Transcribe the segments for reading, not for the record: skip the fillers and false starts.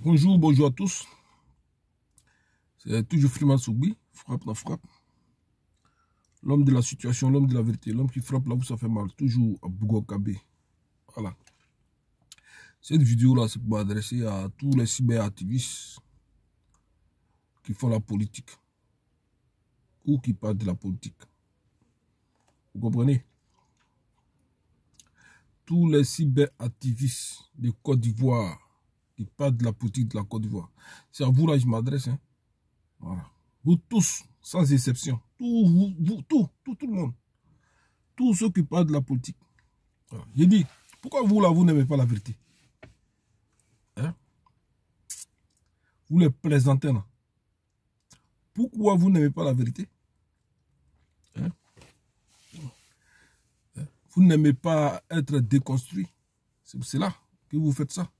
Bonjour, bonjour à tous. C'est toujours Freeman Sougbi, frappe la frappe. L'homme de la situation, l'homme de la vérité, l'homme qui frappe là où ça fait mal, toujours à Bougo-Kabé. Voilà. Cette vidéo-là, c'est pour m'adresser à tous les cyberactivistes qui font la politique ou qui parlent de la politique. Vous comprenez? Tous les cyberactivistes de Côte d'Ivoire qui parlent de la politique de la Côte d'Ivoire. C'est à vous là que je m'adresse. Hein? Voilà. Vous tous, sans exception, tout le monde, tous ceux qui parlent de la politique. Voilà. J'ai dit, pourquoi vous là, vous n'aimez pas la vérité? Hein? Vous les plaisantez là. Pourquoi vous n'aimez pas la vérité? Hein? Vous n'aimez pas être déconstruit. C'est pour cela que vous faites ça.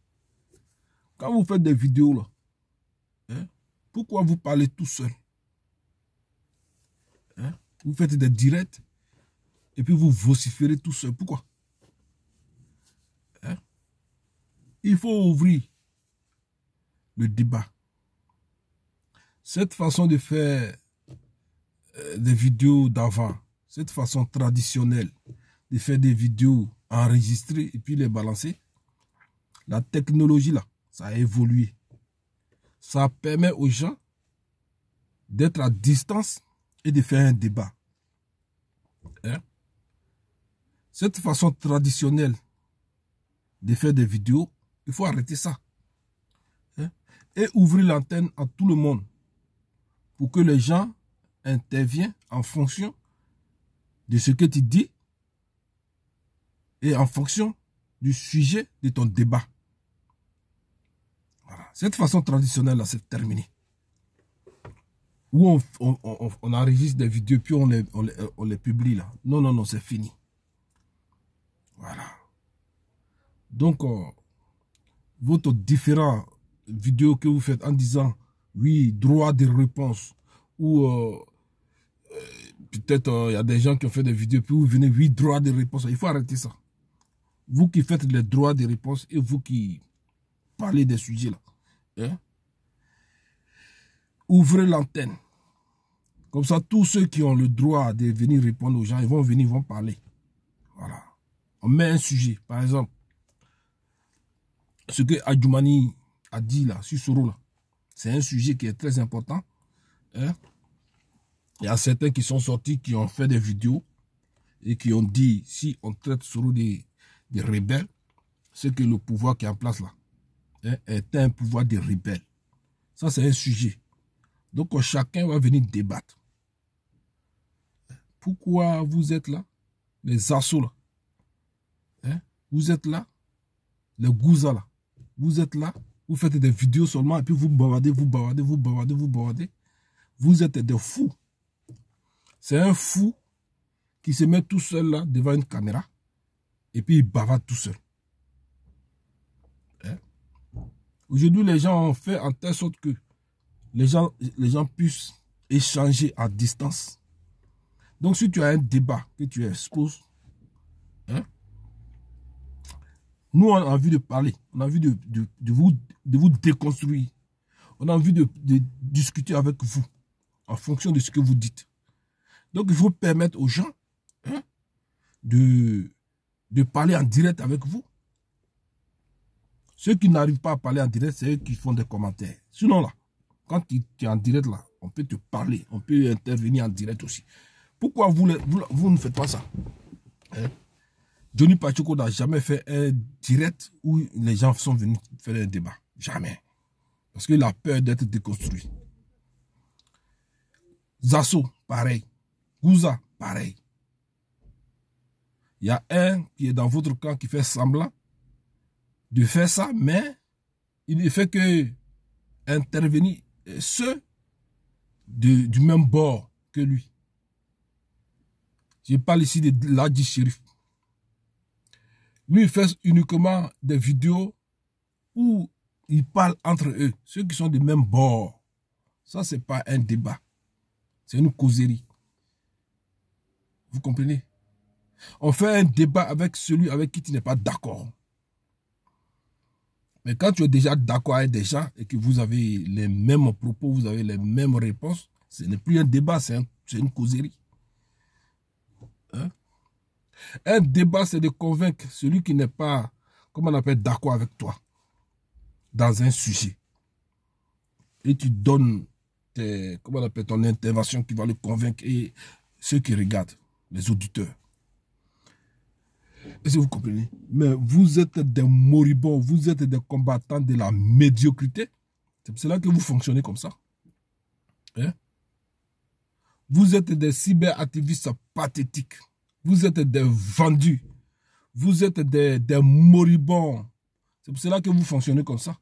Quand vous faites des vidéos là, hein? Pourquoi vous parlez tout seul? Hein? Vous faites des directs et puis vous vociférez tout seul. Pourquoi? Hein? Il faut ouvrir le débat. Cette façon de faire des vidéos d'avant, cette façon traditionnelle de faire des vidéos enregistrées et puis les balancer, la technologie là, ça a évolué. Ça permet aux gens d'être à distance et de faire un débat. Hein? Cette façon traditionnelle de faire des vidéos, il faut arrêter ça. Hein? Et ouvrir l'antenne à tout le monde pour que les gens interviennent en fonction de ce que tu dis et en fonction du sujet de ton débat. Voilà. Cette façon traditionnelle-là, c'est terminé. Où on enregistre des vidéos puis on les publie là. Non, non, non, c'est fini. Voilà. Donc, votre différentes vidéos que vous faites en disant, oui, droit de réponse, ou peut-être il y a des gens qui ont fait des vidéos, puis vous venez, oui, droit de réponse, il faut arrêter ça. Vous qui faites les droits de réponse et vous qui parlez des sujets là, hein? Ouvrez l'antenne. Comme ça, tous ceux qui ont le droit de venir répondre aux gens, ils vont venir, ils vont parler. Voilà. On met un sujet, par exemple, ce que Adjoumani a dit là, sur Soro là, c'est un sujet qui est très important. Hein? Il y a certains qui sont sortis, qui ont fait des vidéos et qui ont dit, si on traite Soro des rebelles, c'est que le pouvoir qui est en place là, hein, est un pouvoir de rebelles. Ça, c'est un sujet. Donc, chacun va venir débattre. Pourquoi vous êtes là? Les assauts là. Hein? Vous êtes là? Les gouzas là. Vous êtes là? Vous faites des vidéos seulement et puis vous bavardez, vous bavardez, vous bavardez, vous bavardez. Vous êtes des fous. C'est un fou qui se met tout seul là devant une caméra et puis il bavarde tout seul. Hein? Aujourd'hui, les gens ont fait en telle sorte que les gens puissent échanger à distance. Donc, si tu as un débat que tu exposes, hein, nous, on a envie de parler, on a envie de vous déconstruire. On a envie de discuter avec vous en fonction de ce que vous dites. Donc, il faut permettre aux gens, hein, de parler en direct avec vous. Ceux qui n'arrivent pas à parler en direct, c'est eux qui font des commentaires. Sinon, là, quand tu es en direct, là, on peut te parler, on peut intervenir en direct aussi. Pourquoi vous ne faites pas ça? Hein? Johnny Pachoko n'a jamais fait un direct où les gens sont venus faire un débat. Jamais. Parce qu'il a peur d'être déconstruit. Zasso, pareil. Gouza, pareil. Il y a un qui est dans votre camp qui fait semblant de faire ça, mais il ne fait que intervenir ceux du même bord que lui. Je parle ici de Ladji Chérif. Lui, il fait uniquement des vidéos où ils parlent entre eux, ceux qui sont du même bord. Ça, ce n'est pas un débat. C'est une causerie. Vous comprenez? On fait un débat avec celui avec qui tu n'es pas d'accord. Mais quand tu es déjà d'accord avec des gens et que vous avez les mêmes propos, vous avez les mêmes réponses, ce n'est plus un débat, c'est une causerie. Hein? Un débat, c'est de convaincre celui qui n'est pas, comment on appelle, d'accord avec toi dans un sujet. Et tu donnes comment on appelle, ton intervention qui va le convaincre et ceux qui regardent, les auditeurs. Est-ce que vous comprenez? Mais vous êtes des moribonds, vous êtes des combattants de la médiocrité. C'est pour cela que vous fonctionnez comme ça. Hein? Vous êtes des cyberactivistes pathétiques. Vous êtes des vendus. Vous êtes des moribonds. C'est pour cela que vous fonctionnez comme ça.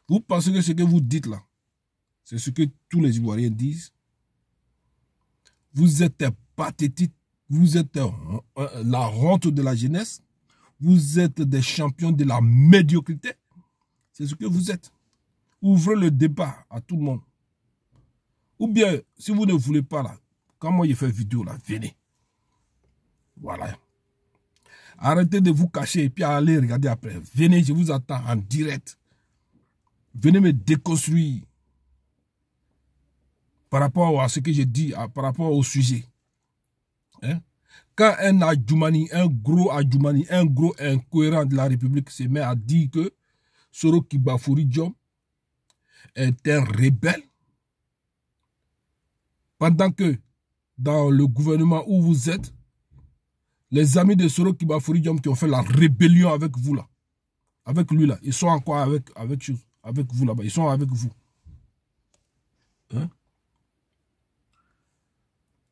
Vous pensez que ce que vous dites là, c'est ce que tous les Ivoiriens disent. Vous êtes pathétiques. Vous êtes la honte de la jeunesse. Vous êtes des champions de la médiocrité. C'est ce que vous êtes. Ouvrez le débat à tout le monde. Ou bien, si vous ne voulez pas, là, quand moi je fais vidéo, là, venez. Voilà. Arrêtez de vous cacher et puis allez regarder après. Venez, je vous attends en direct. Venez me déconstruire par rapport à ce que j'ai dit, par rapport au sujet. Hein? Quand un Adjoumani, un gros Adjoumani, un gros incohérent de la République se met à dire que Soro Kibafouri Diom est un rebelle, pendant que dans le gouvernement où vous êtes, les amis de Soro Kibafouri Diom qui ont fait la rébellion avec vous là, avec lui là, ils sont encore avec vous là-bas, ils sont avec vous. Hein?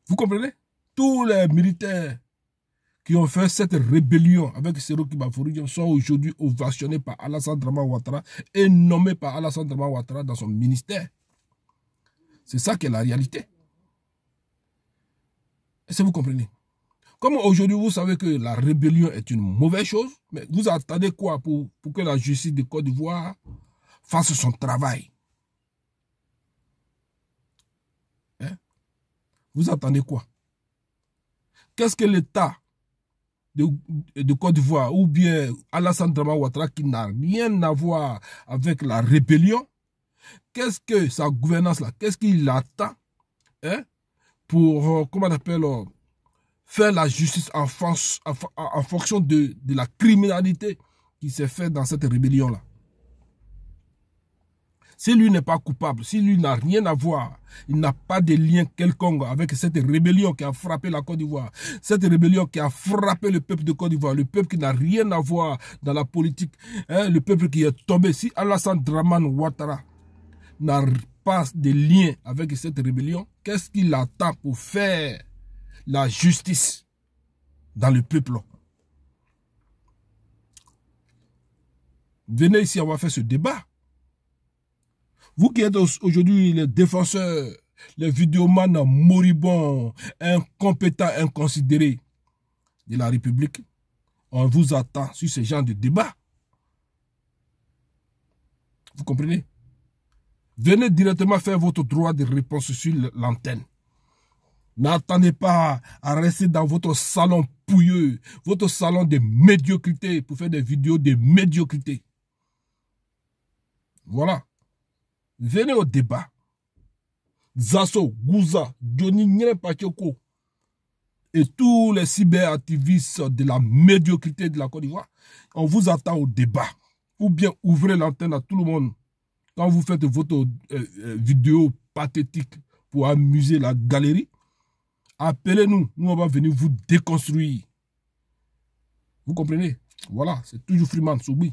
Vous comprenez? Tous les militaires qui ont fait cette rébellion avec Soro Kibafouri Diom sont aujourd'hui ovationnés par Alassane Dramane Ouattara et nommés par Alassane Dramane Ouattara dans son ministère. C'est ça qui est la réalité. Est-ce que vous comprenez? Comme aujourd'hui, vous savez que la rébellion est une mauvaise chose, mais vous attendez quoi pour que la justice de Côte d'Ivoire fasse son travail? Hein? Vous attendez quoi? Qu'est-ce que l'État de Côte d'Ivoire ou bien Alassane Dramane Ouattara qui n'a rien à voir avec la rébellion, qu'est-ce que sa gouvernance là, qu'est-ce qu'il attend pour, comment on appelle, faire la justice en fonction de la criminalité qui s'est faite dans cette rébellion là? Si lui n'est pas coupable, si lui n'a rien à voir, il n'a pas de lien quelconque avec cette rébellion qui a frappé la Côte d'Ivoire, cette rébellion qui a frappé le peuple de Côte d'Ivoire, le peuple qui n'a rien à voir dans la politique, hein, le peuple qui est tombé. Si Alassane Dramane Ouattara n'a pas de lien avec cette rébellion, qu'est-ce qu'il attend pour faire la justice dans le peuple? Venez ici, on va faire ce débat. Vous qui êtes aujourd'hui les défenseurs, les vidéomans moribonds, incompétents, inconsidérés de la République, on vous attend sur ce genre de débat. Vous comprenez? Venez directement faire votre droit de réponse sur l'antenne. N'attendez pas à rester dans votre salon pouilleux, votre salon de médiocrité pour faire des vidéos de médiocrité. Voilà. Venez au débat. Zasso, Gouza, Johnny Nyerepachoko et tous les cyberactivistes de la médiocrité de la Côte d'Ivoire, on vous attend au débat. Ou bien ouvrez l'antenne à tout le monde. Quand vous faites votre vidéo pathétique pour amuser la galerie, appelez-nous. Nous, on va venir vous déconstruire. Vous comprenez? Voilà, c'est toujours Freeman Soubi.